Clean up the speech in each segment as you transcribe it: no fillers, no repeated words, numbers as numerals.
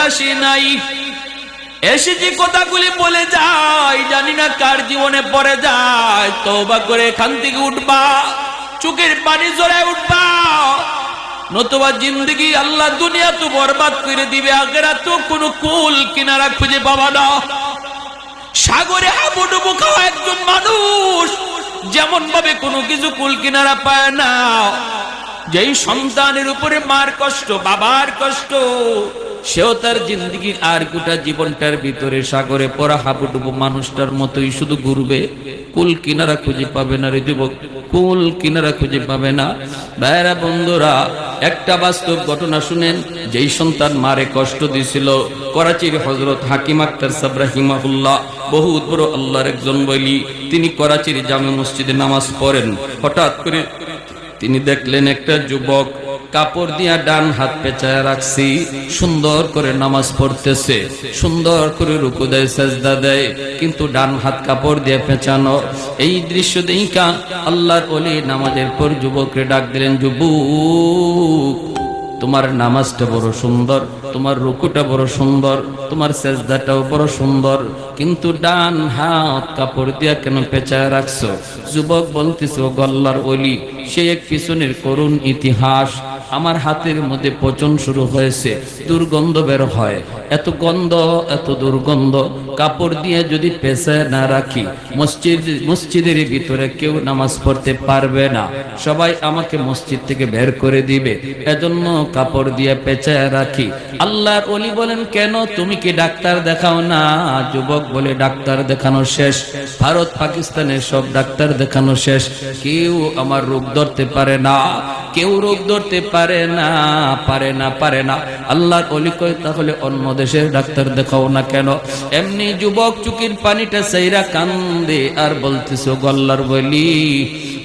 আসি নাই, এসে যে কথাগুলি বলে যায় জানি না কার জীবনে পড়ে যায়। তওবা করে এখান থেকে উঠবা, চোখের পানি জড়ায় উঠবা, নতুবা জিন্দগি আল্লাহ দুনিয়া তো বরবাদ করে দিবে, আখিরাত তো কোনো কুল কিনারা খুঁজে পাবা না। সাগরে হাবুডুবু খাওয়া একজন মানুষ যেমন ভাবে কোনো কিছু কুল কিনারা পায় না, যেই সন্তানের উপরে মার কষ্ট, বাবার কষ্ট, সেও তার জিন্দগি আর গোটা জীবনটার ভিতরে সাগরে পড়া হাবুডুবু মানুষটার মতোই শুধু ঘুরবে, কুল কিনারা খুঁজে পাবে না রে যুবক, কুল কিনারা খুঁজে পাবে না। ভাইরা বন্ধুরা, একটা বাস্তব ঘটনা শুনেন। যেই সন্তান মারে কষ্ট দিছিল, করাচির হযরত হাকিম আক্তার সাহেব রাহিমাহুল্লাহ, বহুত বড় আল্লাহর একজন ওলি, তিনি করাচির জামে মসজিদে নামাজ পড়েন। হঠাৎ করে তিনি দেখলেন একটা যুবক কাপড় দিয়া ডান হাত পেঁচায় রাখছি, সুন্দর করে নামাজ পড়তেছে, সুন্দর করে রুকু দেয়, সাজদা দেয়, কিন্তু ডান হাত কাপড় দিয়ে পেঁচানো। এই দৃশ্য দেখা আল্লাহর ওলি নামাজের পর যুবককে ডাক দিলেন, যুবক তোমার নামাজটা বড় সুন্দর, তোমার রুকুটা বড় সুন্দর, তোমার সেজদাটাও বড় সুন্দর, কিন্তু ডান হাত কাপড় দিয়া কেন পেঁচায় রাখছো? যুবক বলতেছে, ও আল্লাহর ওলি, সে এক পিছনের করুণ ইতিহাস। আমার হাতের মধ্যে পচন শুরু হয়েছে, দুর্গন্ধ বের হয়, এত গন্ধ, এত দুর্গন্ধ, কাপড় দিয়ে যদি পেঁচায় না রাখি মসজিদের ভিতরে কেউ নামাজ পড়তে পারবে না, সবাই আমাকে মসজিদ থেকে বের করে দিবে, এজন্য কাপড় দিয়ে পেঁচায় রাখি। আল্লাহর ওলি বলেন, কেন তুমি কি ডাক্তার দেখাও না? যুবক বলে, ডাক্তার দেখানো শেষ, ভারত পাকিস্তানের সব ডাক্তার দেখানো শেষ, কেউ আমার রোগ ধরতে পারে না, কেউ রোগ ধরতে পারে না, পারে না, পারে না। আল্লাহর ওলি কয়, তাহলে অন্য দেশের ডাক্তার দেখাও না কেন? এমনি যুবক চুকির পানিটা চাইরা কান্দে আর বলতেছে, ও আল্লাহর ওলি,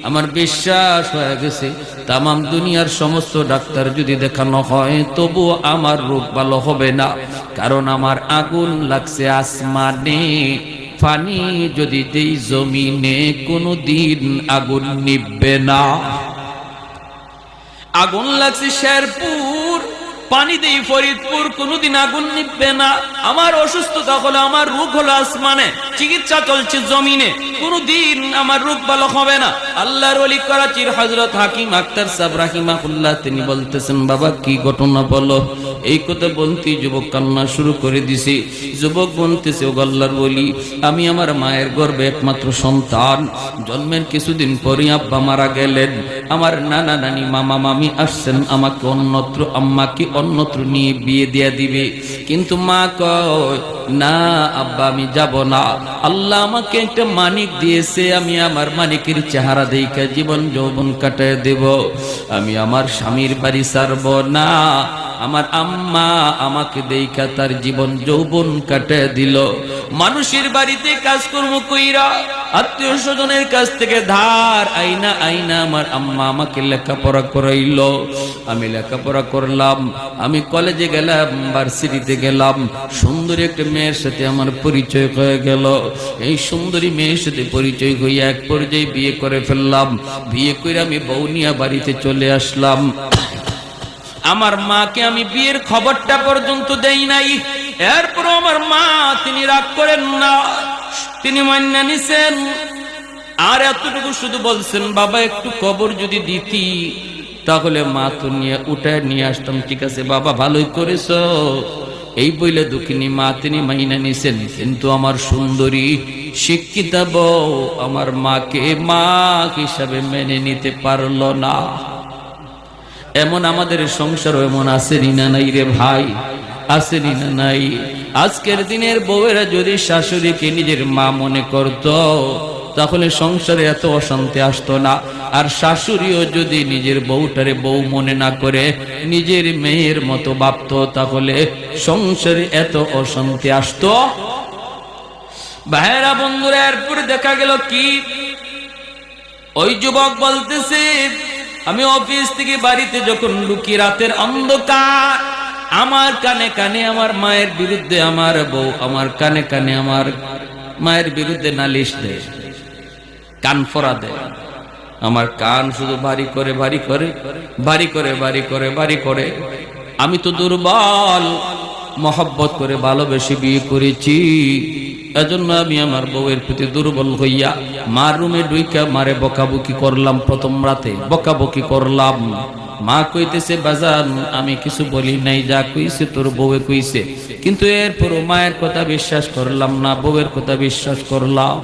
আমার বিশ্বাস হয়ে গেছে তামাম দুনিয়ার সমস্ত ডাক্তার যদি দেখানো হয় তবু আমার রোগ ভালো হবে না, কারণ আমার আগুন লাগছে আসমানে, পানি যদি দেই জমিনে কোনদিন আগুন নিভবে না। আগুন লাগছে শেরপুর, পানি দেই ফরিদপুর, কোনদিন আগুন নিভবে না। আমার অসুস্থতা হলো, আমার রোগ হলো আসমানে, চিকিৎসা চলছে জমিনে, কোনদিন আমার রোগ ভালো হবে না। আল্লাহর ওলি করাচির হযরত হাকিম আক্তার সাহেব রাহিমাহুল্লাহ, তিনি বলতেছেন, বাবা কি ঘটনা বলো? এই কথা বলতে যুবক কান্না শুরু করে দিছে। যুবক বলতেছে, ও আল্লাহর ওলি, আমি আমার মায়ের গর্ভে একমাত্র সন্তান, জন্মের কিছুদিন পরই আব্বা মারা গেলেন, আমার নানা নানি মামা মামি আসছেন আমাকে অন্যত্র, আম্মাকে অন্যত্র নিয়ে বিয়ে দিয়ে দিবে, কিন্তু মা কয় না আব্বা আমি যাব না, আল্লাহ আমাকে একটা মানিক দিয়েছে, আমি আমার মানিকের চেহারা দেখে জীবন যৌবন কাটায় দেব, আমি আমার স্বামীর বাড়ি ছাড়ব না। আমার আম্মা আমাকে দেখা তার জীবন যৌবন কাটায় দিল, মানুষের বাড়িতে কাজকর্ম কইরা, আত্মীয় স্বজনের কাছ থেকে ধার আইনা আইনা আমার আম্মা আমাকে লেখাপড়া করাইল, আমি লেখাপড়া করলাম, আমি কলেজে গেলাম, ভার্সিটিতে গেলাম, সুন্দরী একটা মেয়ের সাথে আমার পরিচয় হয়ে গেল, এই সুন্দরী মেয়ের সাথে পরিচয় হইয়া এক পর্যায়ে বিয়ে করে ফেললাম, বিয়ে করে আমি বউনিয়া বাড়িতে চলে আসলাম। আমার মাকে আমি বিয়ের খবরটা পর্যন্ত দেই নাই, এরপর আমার মা তিনি রাগ করেন না, তিনি মান্না নিছেন, আর এতটুকু শুধু বলছেন, বাবা একটু কবর যদি দিতি তাহলে মা তো নিয়ে উঠায় নিয়ে আসতাম। ঠিক আছে বাবা, ভালোই করেছ, এই বইলে দুঃখিনী মা তিনি মাইনা নিছেন, কিন্তু আমার সুন্দরী শিক্ষিতা বউ আমার মাকে মা হিসাবে মেনে নিতে পারল না। এমন আমাদের সংসার এমন আসেনি না নাই রে ভাই, আসেনি না নাই? আজকের দিনের বউয়েরা যদি শাশুড়িকে নিজের মা মনে করত তাহলে সংসারে এত অশান্তি আসতো না, আর শাশুড়িও যদি নিজের বউটারে বউ মনে না করে নিজের মেয়ের মতো ভাবতো তাহলে সংসারে এত অশান্তি আসতো। ভাইরা বন্ধুরা, এরপরে দেখা গেল কি, ওই যুবক বলতেছে, আমি অফিস থেকে বাড়িতে যখন ঢুকি রাতের অন্ধকার, আমার কানে কানে আমার মায়ের বিরুদ্ধে আমার বউ আমার কানে কানে আমার মায়ের বিরুদ্ধে নালিশ দেয়, কান ফোড়া দেয়, আমার কান শুধু ভারী করে ভারী করে ভারী করে ভারী করে ভারী করে। আমি তো দুর্বল, মহব্বত করে ভালোবেসে বিয়ে করেছি, এজন্য আমি আমার বউয়ের প্রতি দুর্বল হইয়া মার রুমে ঢুইকা মারে বকাবকি করলাম। প্রথম রাতে বকাবকি করলাম। মা কইতেছে বাজান আমি কিছু বলি নাই, যা কইছে তোর বউয়ে কইছে, কিন্তু এরপরও মায়ের কথা বিশ্বাস করলাম না, বউয়ের কথা বিশ্বাস করলাম।